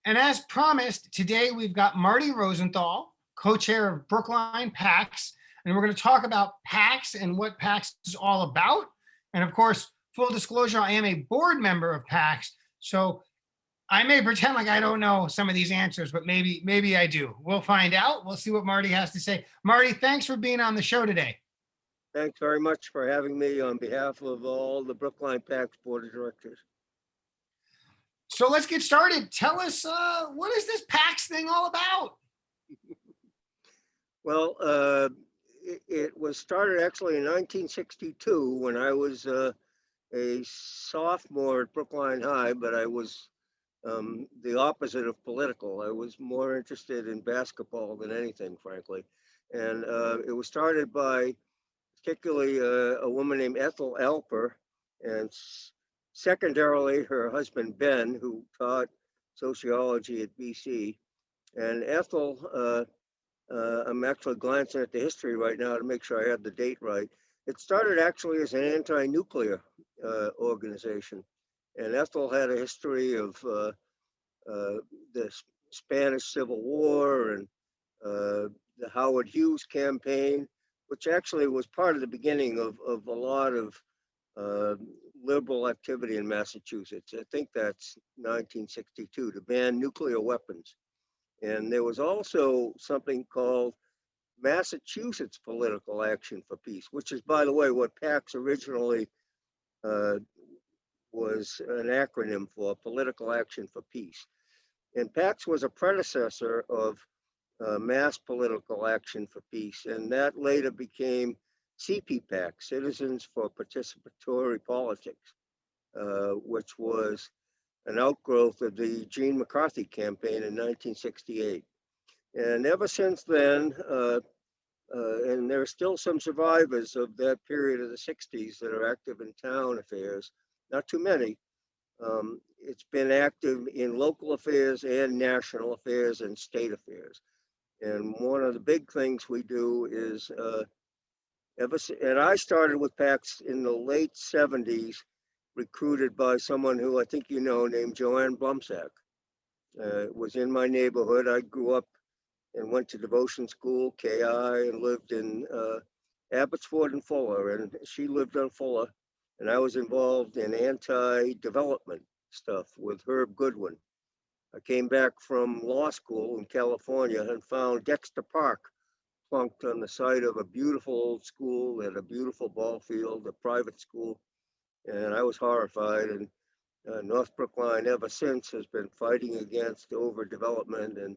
And as promised, today we've got Marty Rosenthal, co-chair of Brookline PAX, and we're going to talk about PAX and what PAX is all about. And of course, full disclosure, I am a board member of PAX, so I may pretend like I don't know some of these answers, but maybe I do. We'll find out. We'll see what Marty has to say. Marty, thanks for being on the show today. Thanks very much for having me on behalf of all the Brookline PAX Board of Directors. So let's get started. Tell us, what is this PAX thing all about? Well, it was started actually in 1962 when I was a sophomore at Brookline High, but I was the opposite of political. I was more interested in basketball than anything, frankly. And it was started by particularly a woman named Ethel Alper, and secondarily her husband Ben, who taught sociology at BC. And Ethel, I'm actually glancing at the history right now to make sure I have the date right. It started actually as an anti-nuclear organization. And Ethel had a history of the Spanish Civil War and the Howard Hughes campaign, which actually was part of the beginning of a lot of liberal activity in Massachusetts. I think that's 1962, to ban nuclear weapons. And there was also something called Massachusetts Political Action for Peace, which is, by the way, what PAX originally was an acronym for, Political Action for Peace. And PAX was a predecessor of Mass Political Action for Peace, and that later became CPPAC, Citizens for Participatory Politics, which was an outgrowth of the Gene McCarthy campaign in 1968. And ever since then, and there are still some survivors of that period of the 60s that are active in town affairs, not too many. It's been active in local affairs and national affairs and state affairs. And one of the big things we do is, and I started with PAX in the late 70s, recruited by someone who I think you know, named Joanne Blumsack. It was in my neighborhood. I grew up and went to devotion school, KI, and lived in Abbotsford and Fuller, and she lived on Fuller. And I was involved in anti-development stuff with Herb Goodwin. I came back from law school in California and found Dexter Park plunked on the site of a beautiful old school and a beautiful ball field, a private school. And I was horrified. And North Brookline ever since has been fighting against overdevelopment and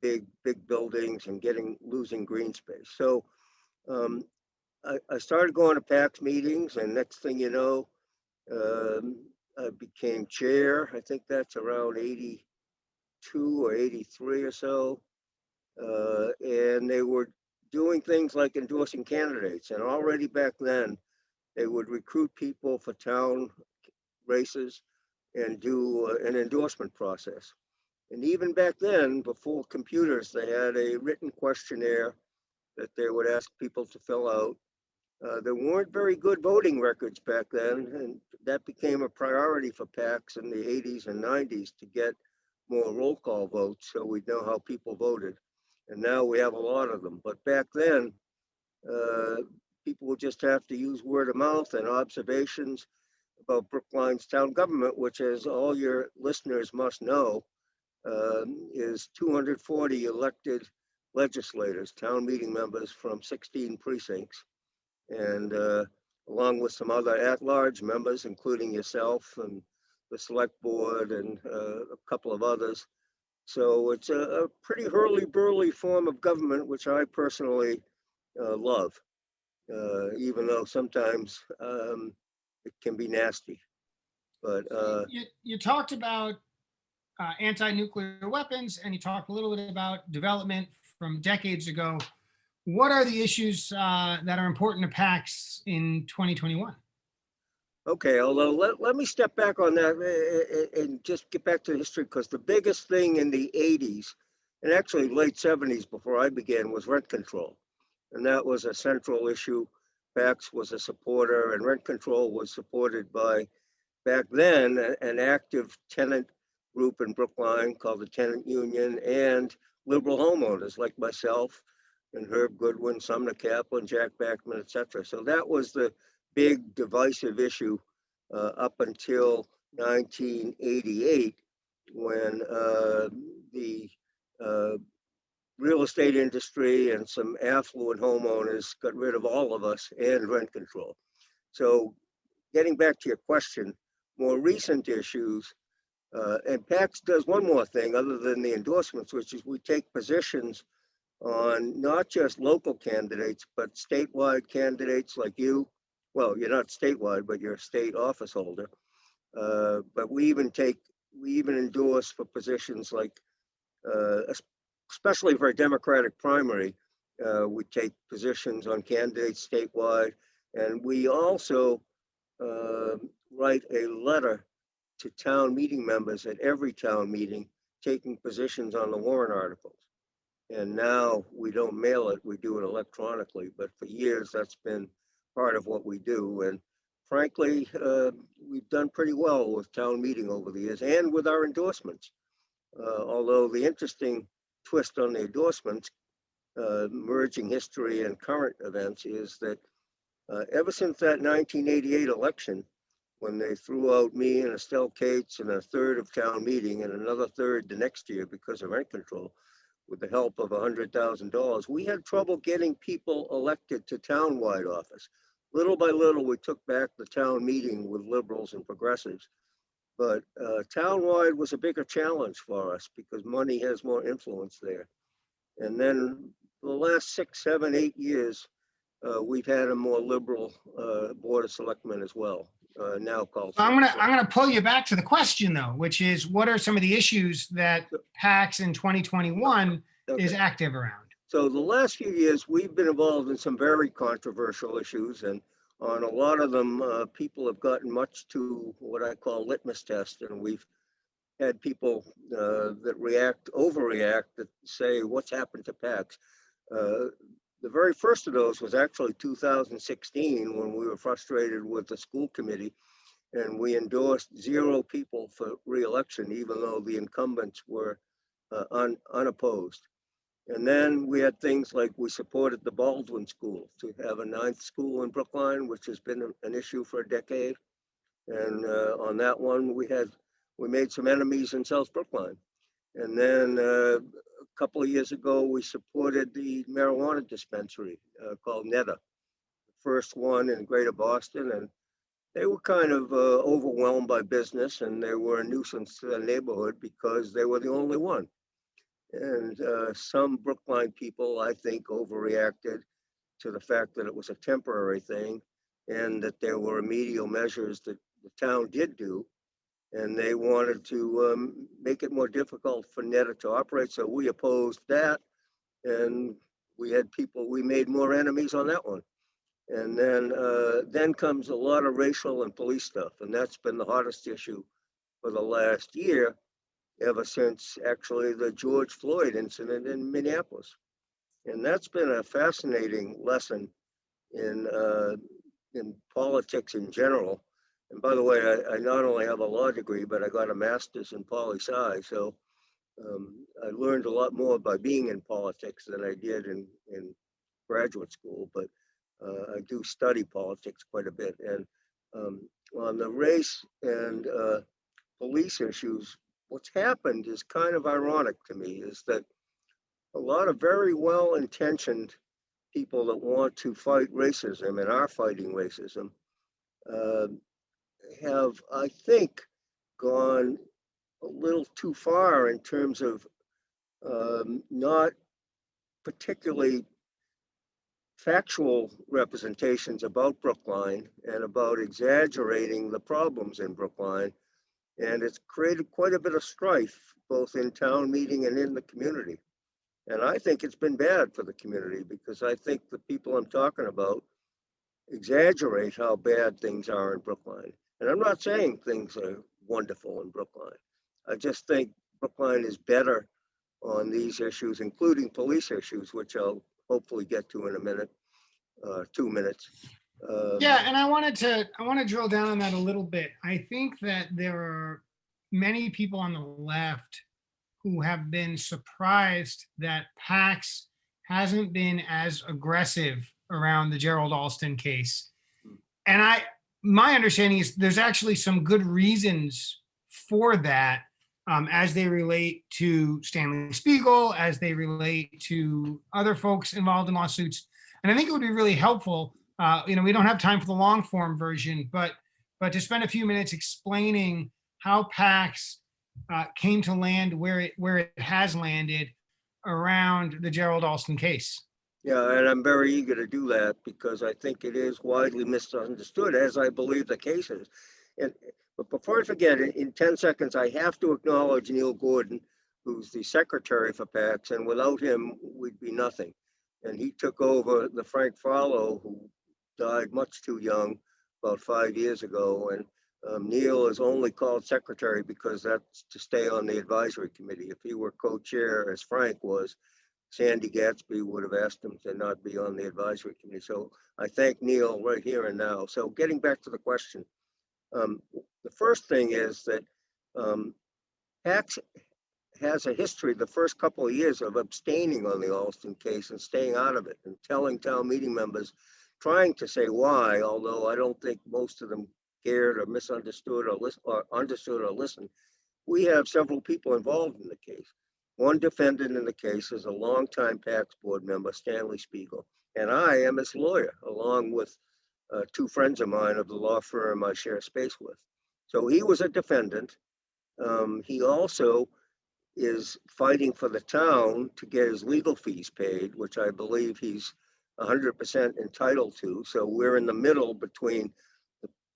big buildings and losing green space. So I started going to PAX meetings, and next thing you know, I became chair. I think that's around 82 or 83 or so. And they were doing things like endorsing candidates. And already back then, they would recruit people for town races and do an endorsement process. And even back then, before computers, they had a written questionnaire that they would ask people to fill out. There weren't very good voting records back then, and that became a priority for PAX in the 80s and 90s to get more roll call votes so we'd know how people voted. And now we have a lot of them. But back then, people would just have to use word of mouth and observations about Brookline's town government, which, as all your listeners must know, is 240 elected legislators, town meeting members from 16 precincts, and along with some other at-large members, including yourself and the select board and a couple of others. So it's a pretty hurly-burly form of government, which I personally love, even though sometimes it can be nasty. But you talked about anti-nuclear weapons, and you talked a little bit about development from decades ago. What are the issues that are important to PAX in 2021? Okay, although let me step back on that and just get back to history, because the biggest thing in the 80s, and actually late 70s before I began, was rent control. And that was a central issue. PAX was a supporter, and rent control was supported by, back then, an active tenant group in Brookline called the Tenant Union, and liberal homeowners like myself and Herb Goodwin, Sumner Kaplan, Jack Backman, et cetera. So that was the big divisive issue up until 1988, when the uh, real estate industry and some affluent homeowners got rid of all of us and rent control. So getting back to your question, more recent issues, and PAX does one more thing other than the endorsements, which is we take positions on not just local candidates, but statewide candidates like you. Well, you're not statewide, but you're a state office holder. But we even endorse for positions like, especially for a Democratic primary, we take positions on candidates statewide. And we also write a letter to town meeting members at every town meeting, taking positions on the warrant articles. And now we don't mail it, we do it electronically, but for years that's been part of what we do. And frankly, we've done pretty well with town meeting over the years and with our endorsements. Although the interesting twist on the endorsements, merging history and current events, is that ever since that 1988 election, when they threw out me and Estelle Cates and a third of town meeting and another third the next year because of rent control, with the help of $100,000, we had trouble getting people elected to townwide office. Little by little, we took back the town meeting with liberals and progressives. But townwide was a bigger challenge for us because money has more influence there. And then the last 6, 7, 8 years, we've had a more liberal board of selectmen as well. Now called. I'm gonna pull you back to the question though, which is what are some of the issues that PAX in 2021 is active around? So the last few years, we've been involved in some very controversial issues, and on a lot of them, people have gotten much to what I call litmus test, and we've had people that overreact, that say, what's happened to PAX? The very first of those was actually 2016, when we were frustrated with the school committee and we endorsed 0 people for re-election, even though the incumbents were unopposed. And then we had things like we supported the Baldwin School to have a 9th school in Brookline, which has been an issue for a decade. And on that one, we made some enemies in South Brookline. And then a couple of years ago, we supported the marijuana dispensary called Netta, the first one in Greater Boston. And they were kind of overwhelmed by business, and they were a nuisance to the neighborhood because they were the only one. And some Brookline people, I think, overreacted to the fact that it was a temporary thing and that there were remedial measures that the town did do. And they wanted to make it more difficult for Netta to operate. So we opposed that. And we made more enemies on that one. And then comes a lot of racial and police stuff. And that's been the hottest issue for the last year, ever since actually the George Floyd incident in Minneapolis. And that's been a fascinating lesson in politics in general. And by the way, I not only have a law degree, but I got a master's in poli-sci. So I learned a lot more by being in politics than I did in graduate school, but I do study politics quite a bit. And on the race and police issues, what's happened is kind of ironic to me, is that a lot of very well-intentioned people that want to fight racism and are fighting racism have, I think, gone a little too far in terms of not particularly factual representations about Brookline and about exaggerating the problems in Brookline. And it's created quite a bit of strife, both in town meeting and in the community. And I think it's been bad for the community because I think the people I'm talking about exaggerate how bad things are in Brookline. And I'm not saying things are wonderful in Brookline. I just think Brookline is better on these issues, including police issues, which I'll hopefully get to in a minute, 2 minutes. Yeah, and I want to drill down on that a little bit. I think that there are many people on the left who have been surprised that PAX hasn't been as aggressive around the Gerald Alston case. And my understanding is there's actually some good reasons for that, as they relate to Stanley Spiegel, as they relate to other folks involved in lawsuits. And I think it would be really helpful. We don't have time for the long form version, but to spend a few minutes explaining how PAX came to land where it has landed around the Gerald Alston case. Yeah, and I'm very eager to do that because I think it is widely misunderstood, as I believe the case is. But before I forget, in 10 seconds, I have to acknowledge Neil Gordon, who's the secretary for PAX, and without him, we'd be nothing. And he took over the Frank Farlow, who died much too young about 5 years ago. And Neil is only called secretary because that's to stay on the advisory committee. If he were co-chair, as Frank was, Sandy Gatsby would have asked him to not be on the advisory committee. So I thank Neil right here and now. So getting back to the question, the first thing is that PAX has a history the first couple of years of abstaining on the Alston case and staying out of it and telling town meeting members, trying to say why, although I don't think most of them cared or misunderstood or understood or listened. We have several people involved in the case. One defendant in the case is a longtime PAX board member, Stanley Spiegel, and I am his lawyer, along with two friends of mine of the law firm I share space with. So he was a defendant. He also is fighting for the town to get his legal fees paid, which I believe he's 100% entitled to. So we're in the middle between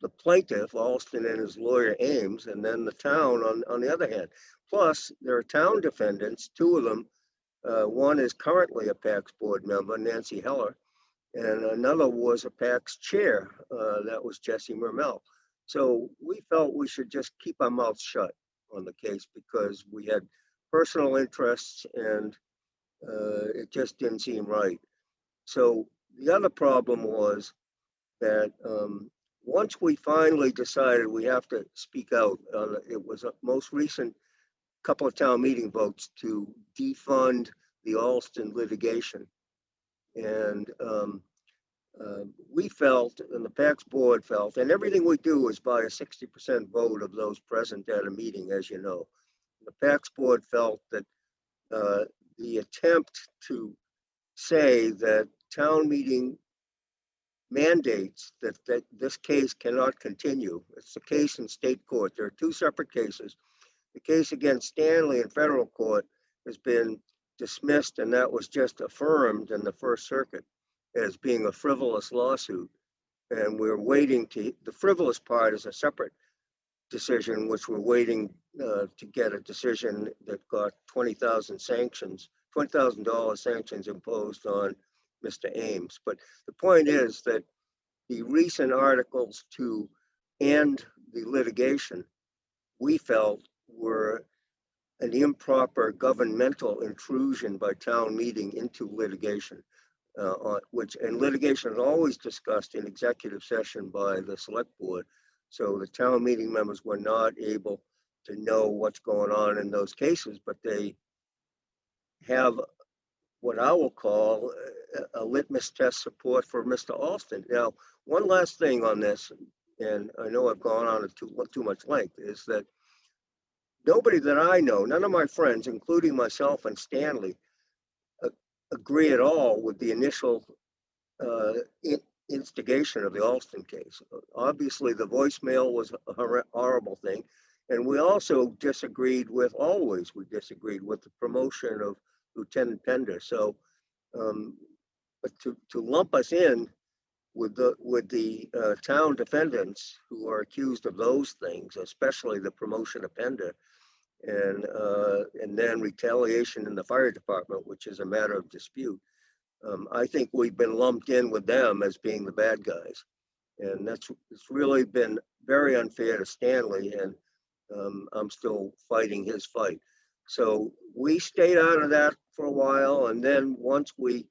the plaintiff, Alston, and his lawyer, Ames, and then the town on the other hand. Plus, there are town defendants, two of them. One is currently a PAX board member, Nancy Heller, and another was a PAX chair, that was Jesse Mermel. So we felt we should just keep our mouths shut on the case because we had personal interests and it just didn't seem right. So the other problem was that once we finally decided we have to speak out, it was a most recent couple of town meeting votes to defund the Alston litigation. And we felt, and the PAX board felt, and everything we do is by a 60% vote of those present at a meeting, as you know. The PAX board felt that the attempt to say that town meeting mandates that this case cannot continue. It's a case in state court. There are two separate cases. The case against Stanley in federal court has been dismissed, and that was just affirmed in the First Circuit as being a frivolous lawsuit. And we're waiting the frivolous part is a separate decision, which we're waiting to get a decision that got $20,000 sanctions imposed on Mr. Ames. But the point is that the recent articles to end the litigation, we felt were an improper governmental intrusion by town meeting into litigation, and litigation is always discussed in executive session by the select board. So the town meeting members were not able to know what's going on in those cases, but they have what I will call a litmus test support for Mr. Alston. Now, one last thing on this, and I know I've gone on at too much length, is that nobody that I know, none of my friends, including myself and Stanley, agree at all with the initial instigation of the Alston case. Obviously, the voicemail was a horrible thing. And we also disagreed with the promotion of Lieutenant Pender. So, but to lump us in with the town defendants who are accused of those things, especially the promotion of Pender, and then retaliation in the fire department, which is a matter of dispute. I think we've been lumped in with them as being the bad guys, and it's really been very unfair to Stanley, and I'm still fighting his fight. So we stayed out of that for a while, and then once we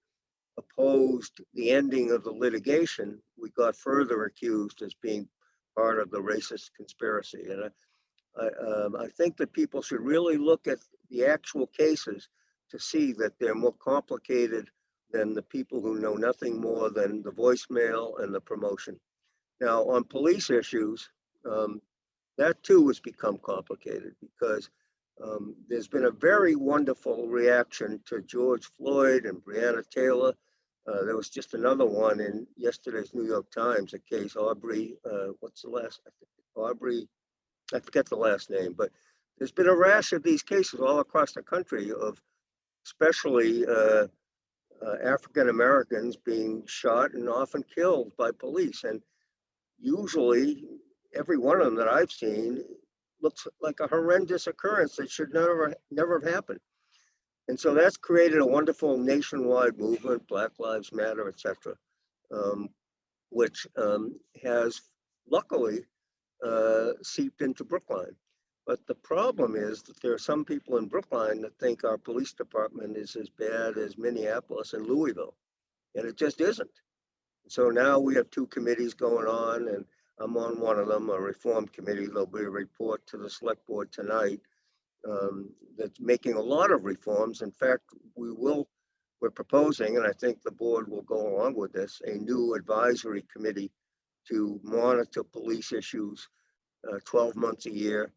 opposed the ending of the litigation, we got further accused as being part of the racist conspiracy. And I think that people should really look at the actual cases to see that they're more complicated than the people who know nothing more than the voicemail and the promotion. Now, on police issues, that too has become complicated because there's been a very wonderful reaction to George Floyd and Breonna Taylor. There was just another one in yesterday's New York Times, a case, Aubrey, what's the last, Aubrey, I forget the last name, but there's been a rash of these cases all across the country of especially African Americans being shot and often killed by police. And usually every one of them that I've seen looks like a horrendous occurrence that should never have happened. And so that's created a wonderful nationwide movement, Black Lives Matter, etc., which has luckily seeped into Brookline. But the problem is that there are some people in Brookline that think our police department is as bad as Minneapolis and Louisville, and it just isn't. So now we have two committees going on, and I'm on one of them, a reform committee. There'll be a report to the select board tonight that's making a lot of reforms. In fact, we're proposing, and I think the board will go along with this, a new advisory committee to monitor police issues 12 months a year,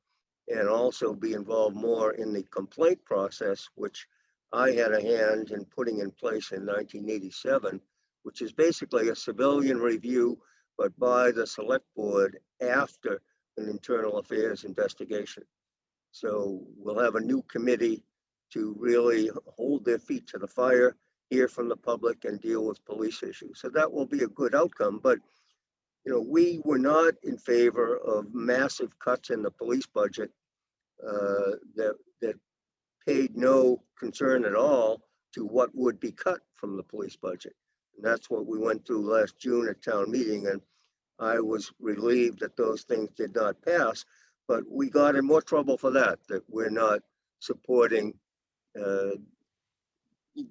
and also be involved more in the complaint process, which I had a hand in putting in place in 1987, which is basically a civilian review, but by the select board after an internal affairs investigation. So we'll have a new committee to really hold their feet to the fire, hear from the public, and deal with police issues. So that will be a good outcome. But we were not in favor of massive cuts in the police budget that paid no concern at all to what would be cut from the police budget. And that's what we went through last June at town meeting. And I was relieved that those things did not pass, but we got in more trouble for that we're not supporting.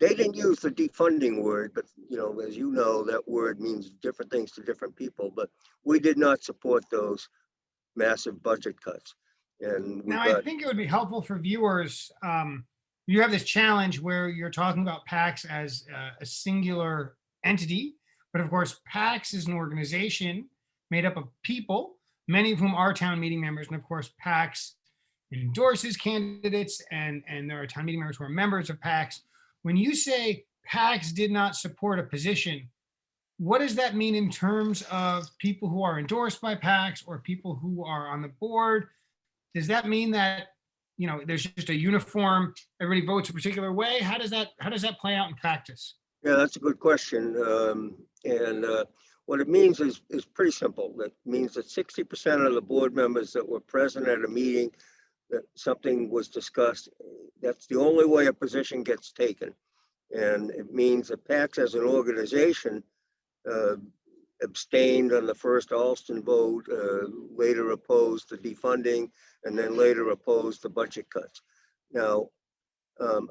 They didn't use the defunding word, but as you know, that word means different things to different people, but we did not support those massive budget cuts. And I think it would be helpful for viewers. You have this challenge where you're talking about PACS as a singular entity, but of course, PACS is an organization made up of people, many of whom are town meeting members. And of course, PACS endorses candidates, and there are town meeting members who are members of PACS. When you say PACS did not support a position, what does that mean in terms of people who are endorsed by PACS or people who are on the board? Does that mean that there's just a uniform, everybody votes a particular way? How does that play out in practice? Yeah, that's a good question. What it means is pretty simple. That means that 60% of the board members that were present at a meeting that something was discussed, that's the only way a position gets taken. And it means that PACS as an organization abstained on the first Alston vote, later opposed the defunding, and then later opposed the budget cuts. Now,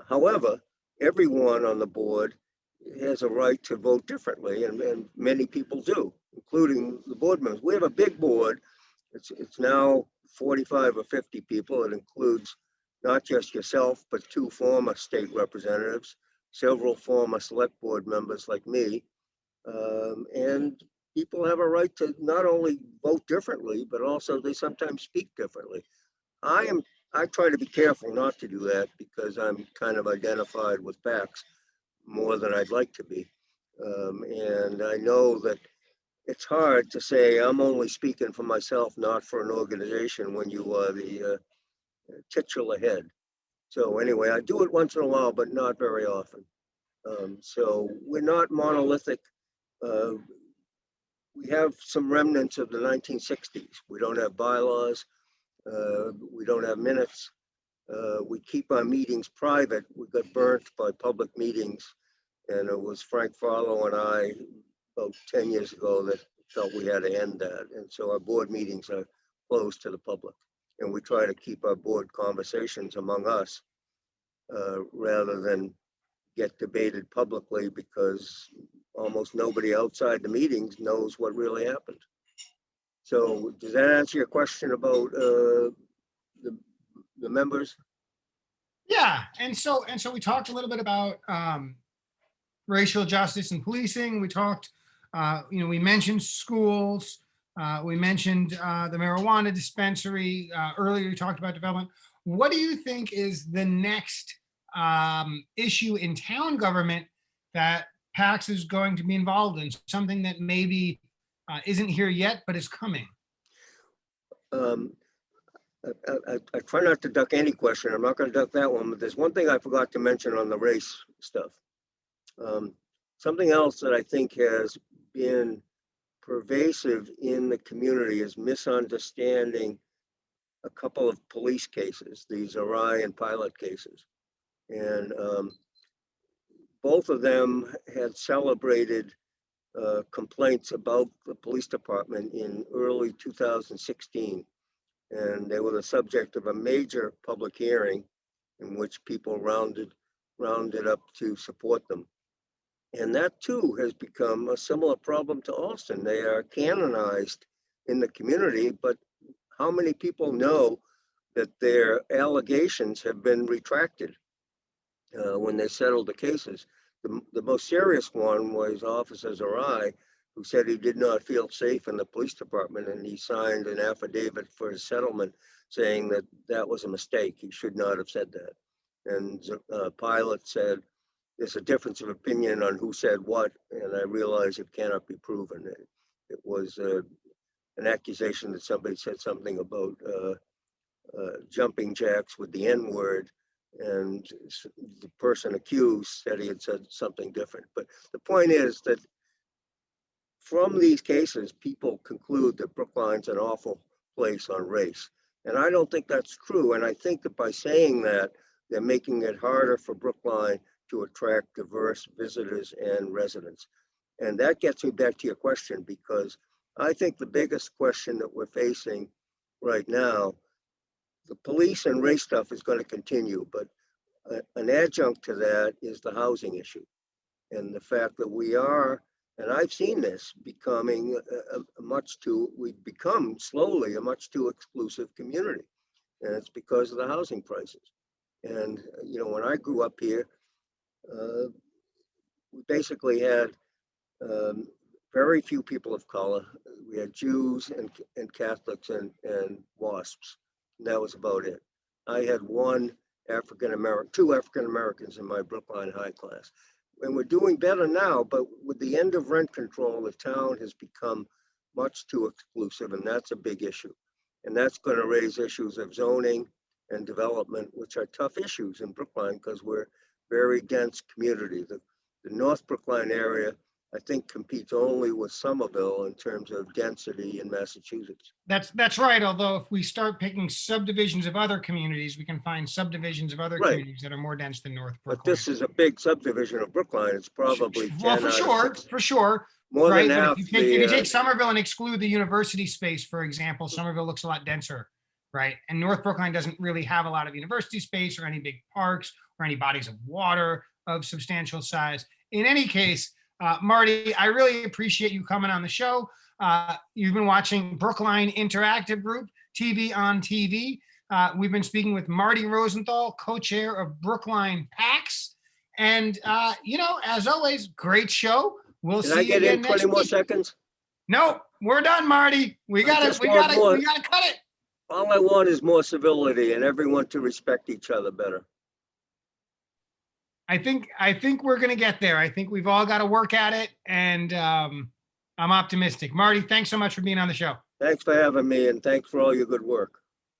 however, everyone on the board has a right to vote differently, and many people do, including the board members. We have a big board. It's now 45 or 50 people. It includes not just yourself, but 2 former state representatives, several former select board members like me, and people have a right to not only vote differently, but also they sometimes speak differently. I try to be careful not to do that because I'm kind of identified with PACS more than I'd like to be. And I know that it's hard to say I'm only speaking for myself, not for an organization, when you are the titular head. So anyway, I do it once in a while, but not very often. So we're not monolithic. We have some remnants of the 1960s. We don't have bylaws. We don't have minutes. We keep our meetings private. We got burnt by public meetings. And it was Frank Farlow and I about 10 years ago that felt we had to end that. And so our board meetings are closed to the public. And we try to keep our board conversations among us rather than get debated publicly, because almost nobody outside the meetings knows what really happened. So does that answer your question about the, the members? Yeah, and so we talked a little bit about racial justice and policing. We talked, we mentioned schools. We mentioned the marijuana dispensary. Earlier, we talked about development. What do you think is the next issue in town government that PAX is going to be involved in? Something that maybe isn't here yet, but is coming. Um, I try not to duck any question. I'm not going to duck that one, but there's one thing I forgot to mention on the race stuff. Something else that I think has been pervasive in the community is misunderstanding a couple of police cases, these Orion pilot cases. And both of them had celebrated complaints about the police department in early 2016. And they were the subject of a major public hearing in which people rounded up to support them. And that too has become a similar problem to Alston. They are canonized in the community, but how many people know that their allegations have been retracted when they settled the cases? The most serious one was Officer Zarai, who said he did not feel safe in the police department, and he signed an affidavit for his settlement saying that that was a mistake. He should not have said that. And Pilot said, there's a difference of opinion on who said what, and I realize it cannot be proven. It was an accusation that somebody said something about jumping jacks with the N word, and the person accused said he had said something different. But the point is that from these cases, people conclude that Brookline's an awful place on race. And I don't think that's true. And I think that by saying that, they're making it harder for Brookline to attract diverse visitors and residents. And that gets me back to your question, because I think the biggest question that we're facing right now, the police and race stuff is going to continue, but an adjunct to that is the housing issue. And the fact that we are, and I've seen this, becoming we've become slowly a much too exclusive community. And it's because of the housing prices. And, when I grew up here, we basically had very few people of color. We had Jews and Catholics and WASPs. And that was about it. I had two African Americans in my Brookline high class. And we're doing better now, but with the end of rent control, the town has become much too exclusive, and that's a big issue. And that's going to raise issues of zoning and development, which are tough issues in Brookline because we're a very dense community. The North Brookline area, I think, competes only with Somerville in terms of density in Massachusetts. That's right. Although if we start picking subdivisions of other communities, we can find subdivisions of other communities that are more dense than North Brookline. But this is a big subdivision of Brookline. It's probably 10 well, for sure. More right? than half. If you take Somerville and exclude the university space, for example, Somerville looks a lot denser, right? And North Brookline doesn't really have a lot of university space or any big parks or any bodies of water of substantial size. In any case, Marty, I really appreciate you coming on the show. You've been watching Brookline Interactive Group, TV on TV. We've been speaking with Marty Rosenthal, co-chair of Brookline PAX. And, as always, great show. We'll see you again next week. 20 more seconds? No, we're done, Marty. We gotta cut it. All I want is more civility and everyone to respect each other better. I think we're going to get there. I think we've all got to work at it, and I'm optimistic. Marty, thanks so much for being on the show. Thanks for having me, and thanks for all your good work.